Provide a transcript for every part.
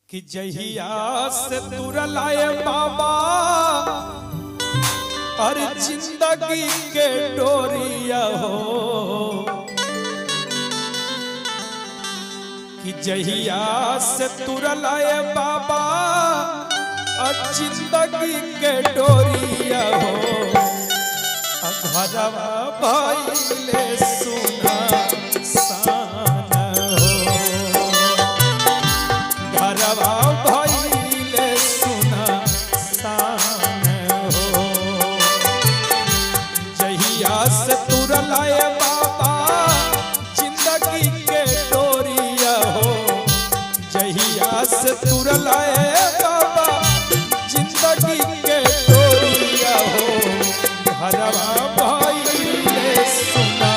कि जहिया से तुरलाए बाबा और जिंदगी के डोरिया हो, कि जहिया से तुरलाए बाबा और जिंदगी के डोरिया हो, घरवा भइले सुना सान हो, घरवा भइले सुना सान हो। जहिया से तुरलाए बाबा जिंदगी के डोरिया हो, जहिया से तुरलाए बाबा जिंदगी के डोरिया हो, घरवा भइले सुना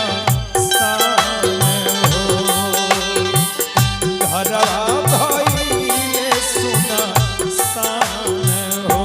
सान हो, घरवा भइले सुना सान हो।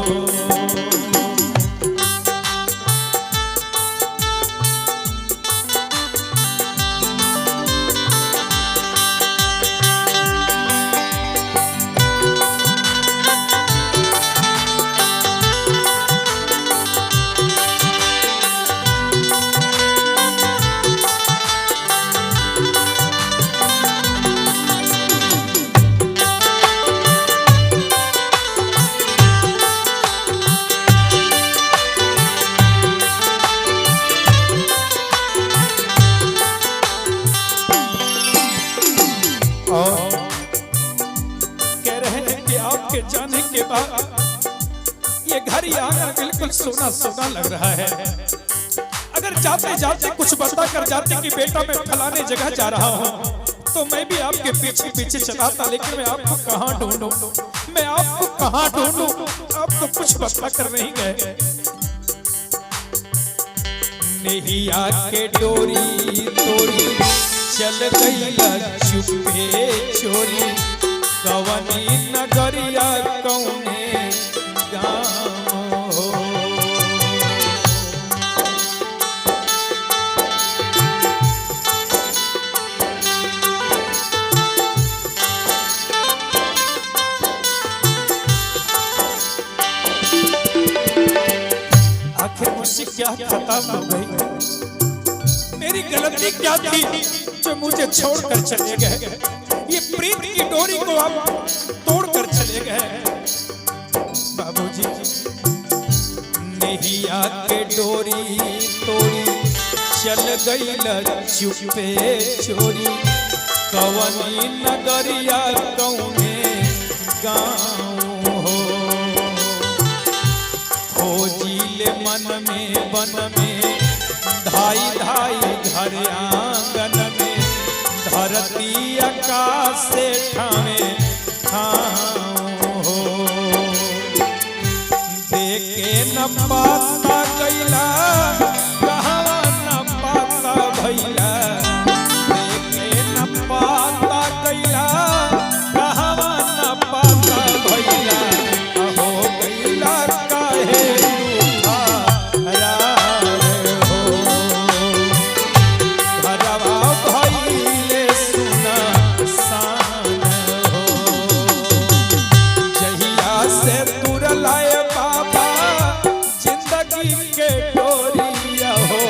और कह रहे हैं कि आपके जाने के बाद ये घर आंगन बिल्कुल सोना सोना लग रहा है। अगर जाते जाते कुछ बता कर जाते कि बेटा मैं फलाने जगह जा रहा हूँ, तो मैं भी आपके पीछे पीछे चलाता, लेकिन मैं आपको कहाँ ढूंढूं, मैं आपको कहाँ ढूंढूं, आप तो कुछ बता कर नहीं गए। नैया के डोरी तोड़ी चल गई चुपे चोरी, कवनी नगरिया कौने गाँव हो। आखिर मुझसे क्या खता हो गई, मेरी गलती क्या थी जो मुझे छोड़कर चले गए। ये प्रीत की डोरी को आप तोड़कर चले गए बाबूजी। नैया के डोरी तोड़ी चल गई चुपे चोरी, कवनी नगरिया कौने गाँव हो। खोजिले मन में वन में धाई धाई घर आंगन में, धरती आकाश से ठावे ठाव हो। देखे न पाता गैला कहवा न पाता भैला, देखे न पाता गैला कहवा न पाता भैला, अहो गैला काहे से तुरलाए बाबा जिंदगी के डोरिया हो।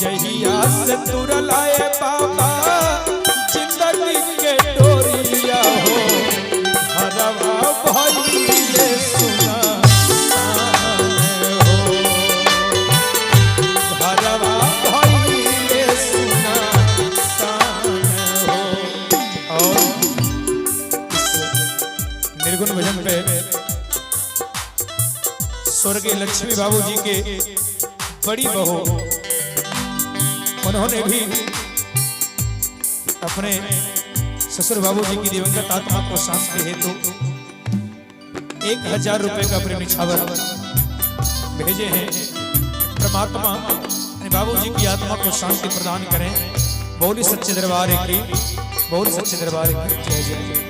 जहिया से तुरलाए बाबा जिंदगी के डोरिया हो, घरवा भइले सुना सान हो, घरवा भइले सुना सान हो। और निर्गुण भजन पे स्वर्गीय लक्ष्मी बाबूजी के बड़ी बहू, उन्होंने भी अपने ससुर बाबूजी की दिवंगत आत्मा को शांति हेतु 1000 रुपए का प्रेम निछावर भेजे हैं। परमात्मा बाबूजी की आत्मा को शांति प्रदान करें। बोली सच्चे दरबार की, बोली सच्चे दरबार की जय जय।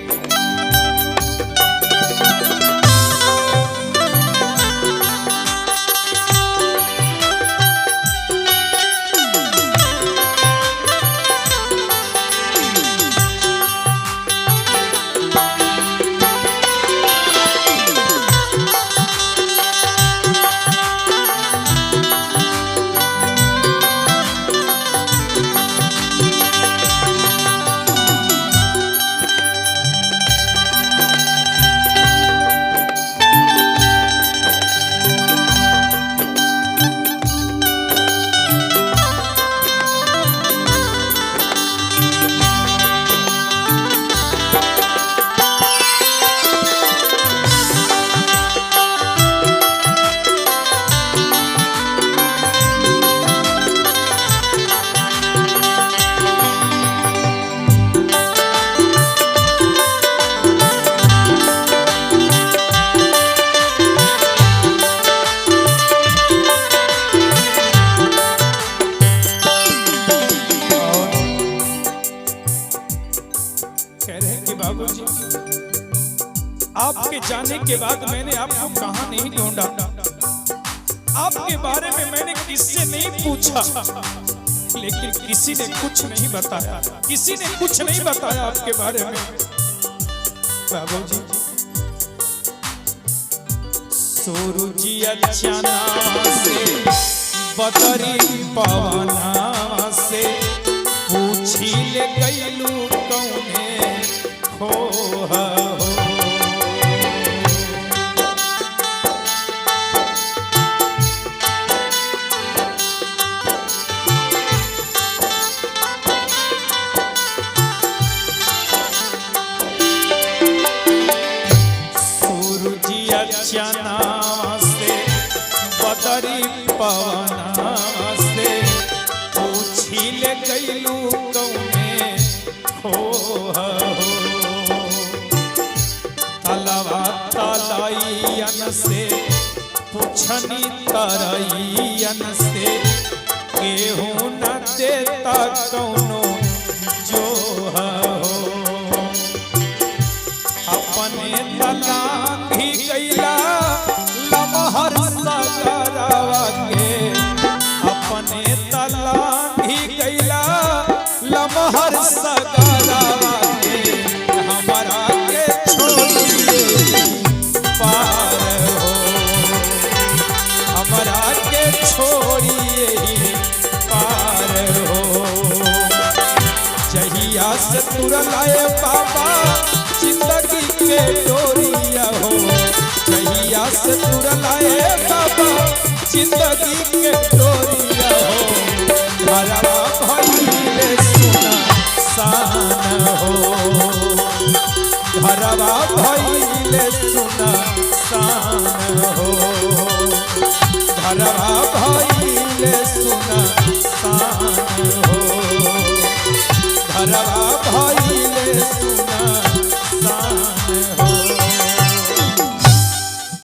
आपके जाने के बाद मैंने आपको कहाँ नहीं ढूंढा, आपके बारे में मैंने किससे नहीं पूछा, लेकिन किसी ने कुछ नहीं बताया, किसी ने कुछ नहीं बताया आपके बारे में। बाबूजी सूरजिया चना से बदरी पवना से पूछी ले गईलू कौने खोहा हो। सूरजिया चना से बदरी पवना से पूछी ले गईलू कौने खोहा हो। तलवा तलैयन से पूछनी तरैयन से केहू न देता कौनो जो हो। अपने तलान ही गईला लमहर सगरवा के, अपने तलान ही गईला लमहर सगरवा के, हमारा के छोड़िए पार हो, हमारा के छोड़िए पार हो। जहिया से तुरलाए बाबा जिंदगी के डोरिया हो, जहिया से तुरलाए बाबा जिंदगी के डोरिया हो। घरवा भइले सुना सान हो, घरवा भइले सुना सान हो, घरवा भइले सुना सान हो, घरवा भइले